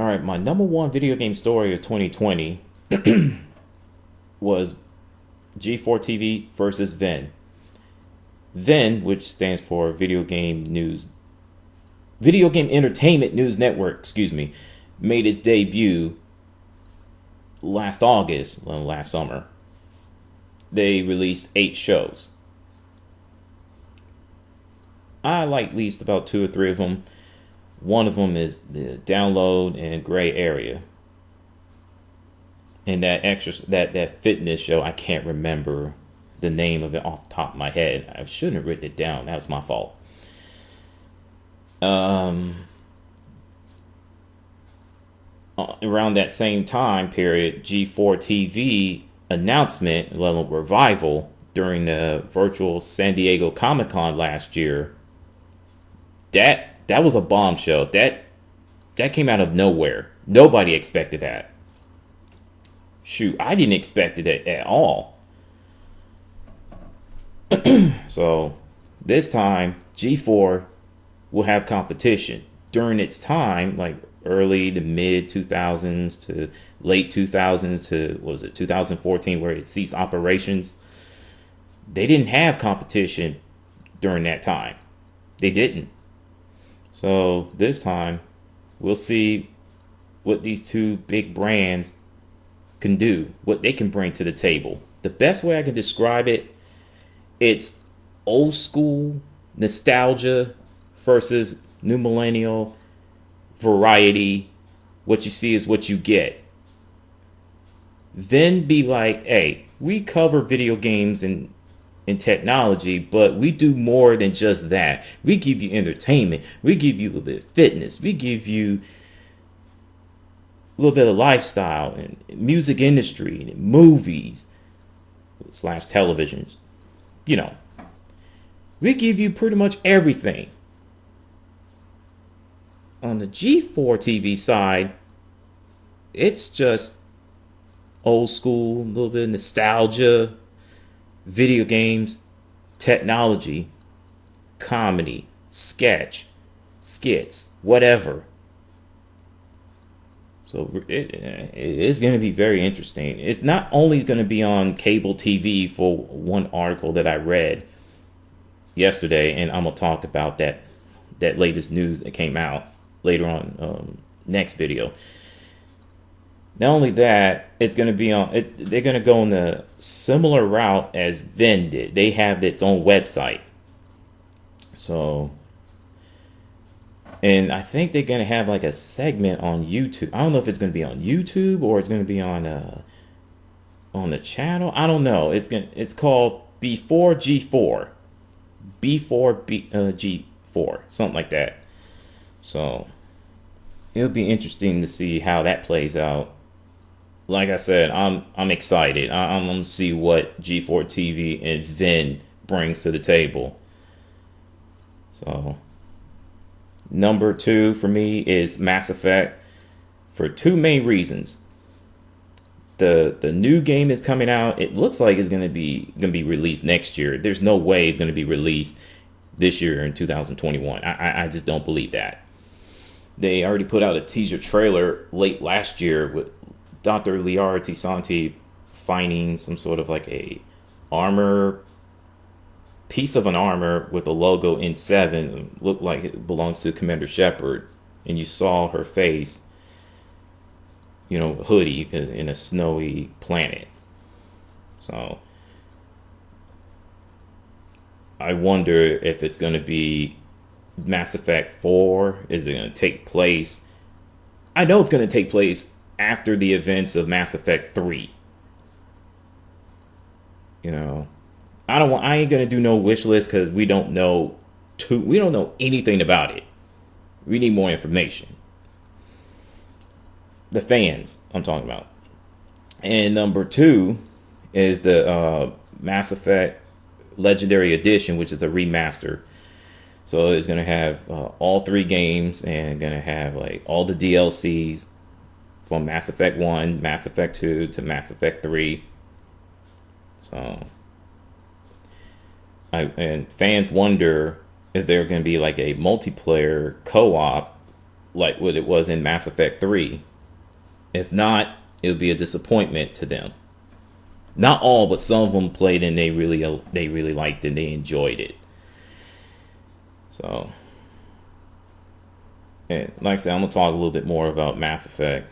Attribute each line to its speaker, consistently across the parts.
Speaker 1: All right, my number one video game story of 2020 was G4 TV versus VENN. VENN, which stands for Video Game Entertainment News Network, made its debut last summer. They released 8 shows. I like at least about 2 or 3 of them. One of them is the Download and Gray Area. And that fitness show, I can't remember the name of it off the top of my head. I shouldn't have written it down. That was my fault. Around that same time period, G4 TV announcement, revival during the virtual San Diego Comic-Con last year. That was a bombshell. That came out of nowhere. Nobody expected that. Shoot, I didn't expect it at all. So this time, G4 will have competition. During its time, like early to mid 2000s to late 2000s to, 2014, where it ceased operations, they didn't have competition during that time. They didn't. So this time, we'll see what these two big brands can do, what they can bring to the table. The best way I can describe it, it's old school nostalgia versus new millennial variety. What you see is what you get. Then be like, hey, we cover video games and technology, but we do more than just that. We give you entertainment. We give you a little bit of fitness. We give you a little bit of lifestyle and music industry and movies / televisions. We give you pretty much everything. On the G4 TV side, it's just old school, a little bit of nostalgia, video games, technology, comedy, skits, whatever. So it is going to be very interesting. It's not only going to be on cable TV for one article that I read yesterday, and I'm going to talk about that latest news that came out later on next video. Not only that, it's going to be on. They're going to go on the similar route as VENN did. They have its own website. So, and I think they're going to have like a segment on YouTube. I don't know if it's going to be on YouTube or it's going to be on the channel. I don't know. It's called Before G4, G4, something like that. So it'll be interesting to see how that plays out. Like I said, I'm excited. I'm going to see what G4 TV and VENN brings to the table. So, number 2 for me is Mass Effect for 2 main reasons. The new game is coming out. It looks like it's going to be released next year. There's no way it's going to be released this year in 2021. I just don't believe that. They already put out a teaser trailer late last year with Dr. Liara Tisanti finding some sort of like a piece of an armor with a logo in 7, looked like it belongs to Commander Shepard, and you saw her face, hoodie in a snowy planet. So I wonder if it's going to be Mass Effect 4. Is it going to take place? I know it's going to take place after the events of Mass Effect 3. I ain't gonna do no wish list because we don't know anything about it. We need more information. The fans I'm talking about. And number 2 is the Mass Effect Legendary Edition, which is a remaster. So it's gonna have all 3 games and gonna have like all the DLCs from Mass Effect 1, Mass Effect 2 to Mass Effect 3. So, and fans wonder if there's going to be like a multiplayer co-op like what it was in Mass Effect 3. If not, it would be a disappointment to them. Not all, but some of them played and they really liked it and they enjoyed it. So, and like I said, I'm gonna talk a little bit more about Mass Effect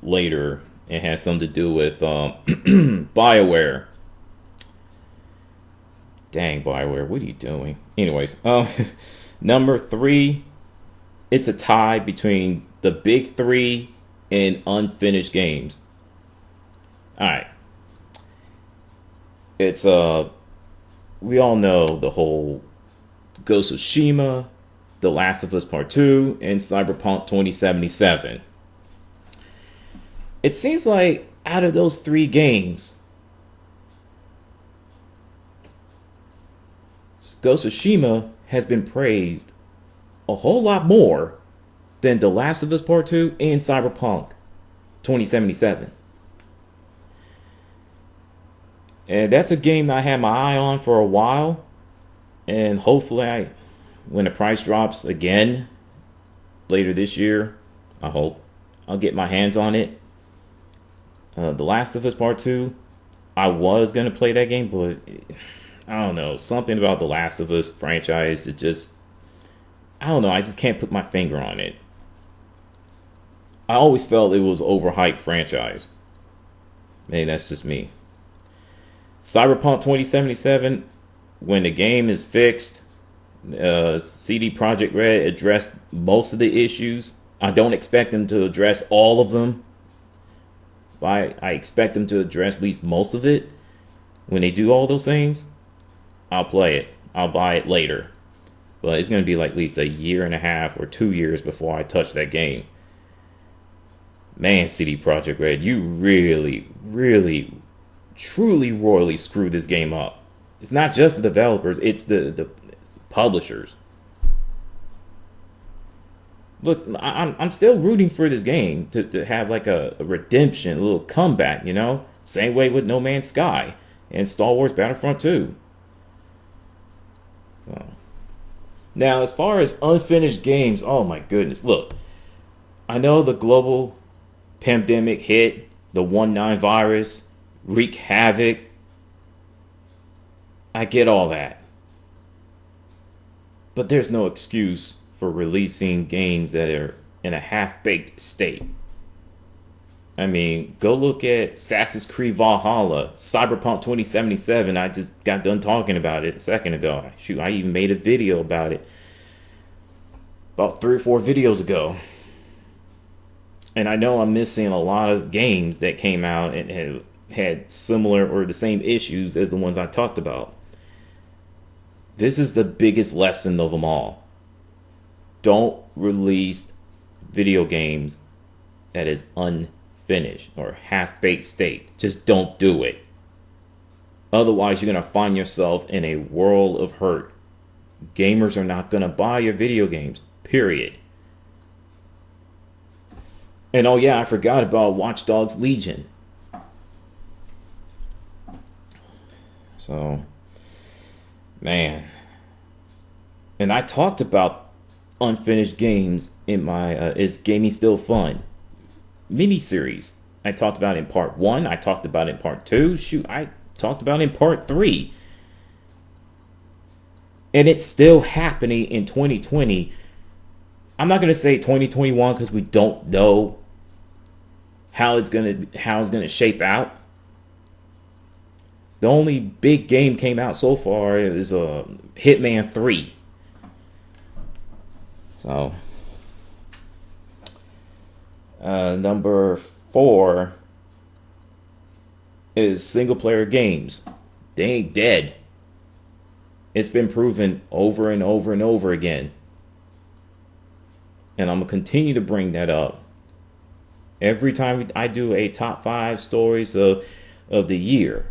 Speaker 1: later. It has something to do with BioWare. Dang, BioWare, what are you doing? Anyways, number 3, it's a tie between the big 3 and unfinished games. All right. It's we all know the whole Ghost of Tsushima, The Last of Us Part 2, and Cyberpunk 2077. It seems like out of those 3 games, Ghost of Tsushima has been praised a whole lot more than The Last of Us Part 2 and Cyberpunk 2077. And that's a game I had my eye on for a while. And hopefully, when the price drops again later this year, I hope I'll get my hands on it. The Last of Us Part 2, I was going to play that game, but I don't know. Something about the Last of Us franchise that just, I don't know. I just can't put my finger on it. I always felt it was overhyped franchise. Maybe that's just me. Cyberpunk 2077, when the game is fixed, CD Projekt Red addressed most of the issues. I don't expect them to address all of them, but I expect them to address at least most of it. When they do all those things, I'll play it. I'll buy it later. But it's going to be like at least a year and a half or 2 years before I touch that game. Man, CD Projekt Red, you really, really, truly royally screwed this game up. It's not just the developers, it's the publishers. Look, I'm still rooting for this game to have like a redemption, a little comeback, you know? Same way with No Man's Sky and Star Wars Battlefront 2. Now, as far as unfinished games, oh my goodness. Look, I know the global pandemic hit, the 1.9 virus, wreak havoc. I get all that. But there's no excuse for releasing games that are in a half-baked state. I mean, go look at Assassin's Creed Valhalla, Cyberpunk 2077. I just got done talking about it a second ago. Shoot, I even made a video about it about 3 or 4 videos ago. And I know I'm missing a lot of games that came out and had similar or the same issues as the ones I talked about. This is the biggest lesson of them all. Don't release video games that is unfinished or half-baked state. Just don't do it. Otherwise, you're going to find yourself in a world of hurt. Gamers are not going to buy your video games, period. And oh yeah, I forgot about Watch Dogs Legion. So, man. And I talked about unfinished games in my Is Gaming Still Fun miniseries. I talked about it in part 1. I talked about it in part 2. Shoot, I talked about it in part 3. And it's still happening in 2020. I'm not going to say 2021 because we don't know how it's going to shape out. The only big game came out so far is Hitman 3. So, number 4 is single player games. They ain't dead. It's been proven over and over and over again. And I'm going to continue to bring that up. Every time I do a top 5 stories of the year.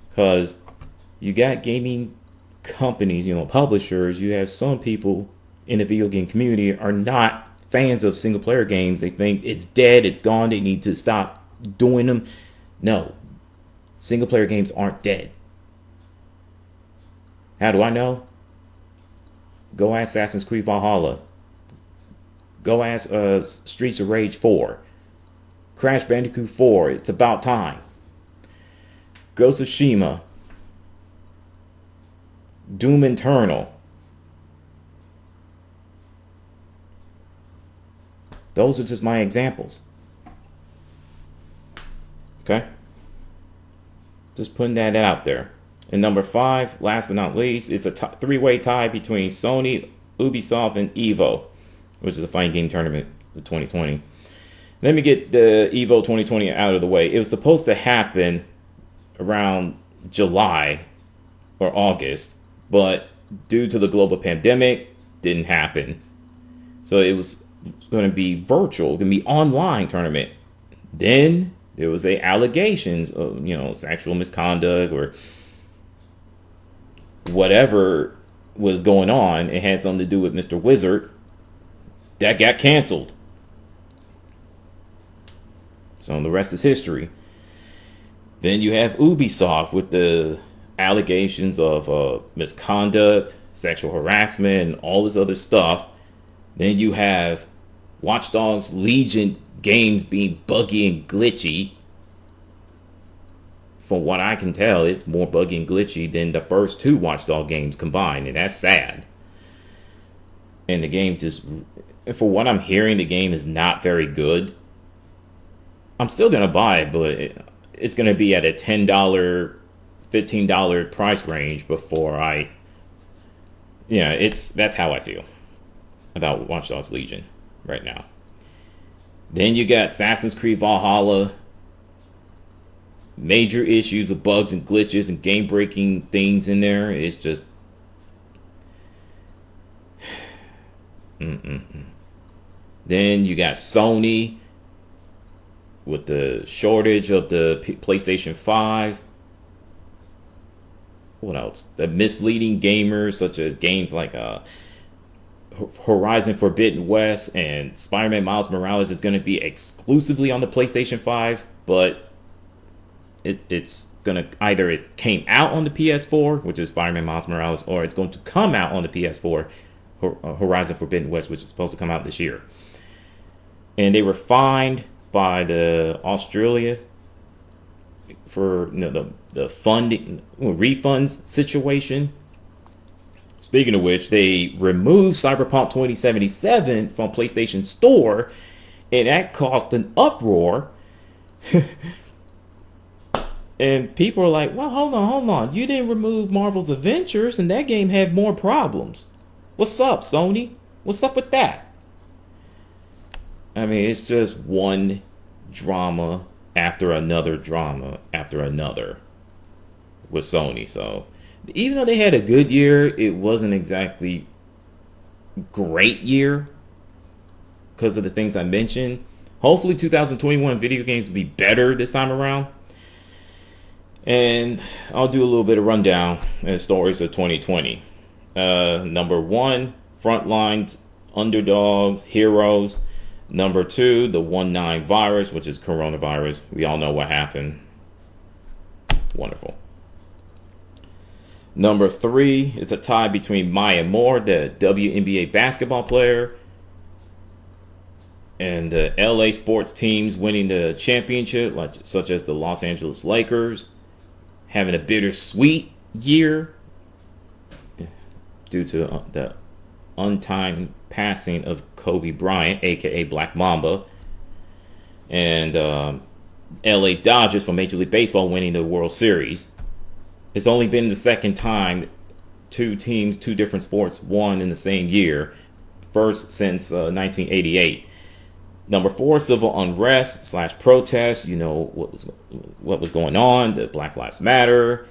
Speaker 1: Because you got gaming companies, publishers. You have some people in the video game community are not fans of single player games. They think it's dead, it's gone, they need to stop doing them. No. Single player games aren't dead. How do I know? Go ask Assassin's Creed Valhalla. Go ask Streets of Rage 4. Crash Bandicoot 4. It's about time. Ghost of Tsushima. Doom Eternal. Those are just my examples. Okay? Just putting that out there. And number 5, last but not least, it's a three-way tie between Sony, Ubisoft, and Evo, which is a fighting game tournament of 2020. Let me get the Evo 2020 out of the way. It was supposed to happen around July or August, but due to the global pandemic, didn't happen. So it was going to be virtual, going to be online tournament. Then there was allegations of, sexual misconduct or whatever was going on. It had something to do with Mr. Wizard. That got canceled. So the rest is history. Then you have Ubisoft with the allegations of misconduct, sexual harassment, and all this other stuff. Then you have Watch Dogs Legion games being buggy and glitchy. From what I can tell, it's more buggy and glitchy than the first 2 Watch Dogs games combined, and that's sad. And the game just, for what I'm hearing, the game is not very good. I'm still going to buy it, but it's going to be at a $10, $15 price range before that's how I feel about Watch Dogs Legion right now. Then you got Assassin's Creed Valhalla. Major issues with bugs and glitches and game-breaking things in there. It's just... Then you got Sony with the shortage of the PlayStation 5. What else? The misleading gamers, such as games like Horizon Forbidden West and Spider-Man Miles Morales is going to be exclusively on the PlayStation 5, but it's going to either it came out on the PS4, which is Spider-Man Miles Morales, or it's going to come out on the PS4, Horizon Forbidden West, which is supposed to come out this year. And they were fined by the Australia for the funding refunds situation. Speaking of which, they removed Cyberpunk 2077 from PlayStation Store, and that caused an uproar. And people are like, well, hold on. You didn't remove Marvel's Avengers, and that game had more problems. What's up, Sony? What's up with that? I mean, it's just one drama after another with Sony. So even though they had a good year, it wasn't exactly great year because of the things I mentioned. Hopefully 2021 video games will be better this time around. And I'll do a little bit of rundown and stories of 2020. Number 1, Frontlines, Underdogs, Heroes. Number 2, the 19 virus, which is coronavirus. We all know what happened. Wonderful. Number 3 is a tie between Maya Moore, the WNBA basketball player, and the LA sports teams winning the championship, such as the Los Angeles Lakers, having a bittersweet year due to the untimed passing of Kobe Bryant, aka Black Mamba, and LA Dodgers from Major League Baseball winning the World Series. It's only been the second time 2 teams, 2 different sports won in the same year, first since 1988. Number 4, civil unrest / protests. You know what was going on, the Black Lives Matter,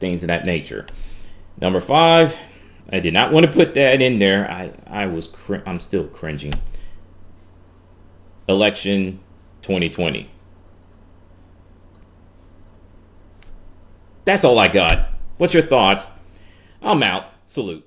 Speaker 1: things of that nature. Number 5, I did not want to put that in there. I'm still cringing. Election 2020. That's all I got. What's your thoughts? I'm out. Salute.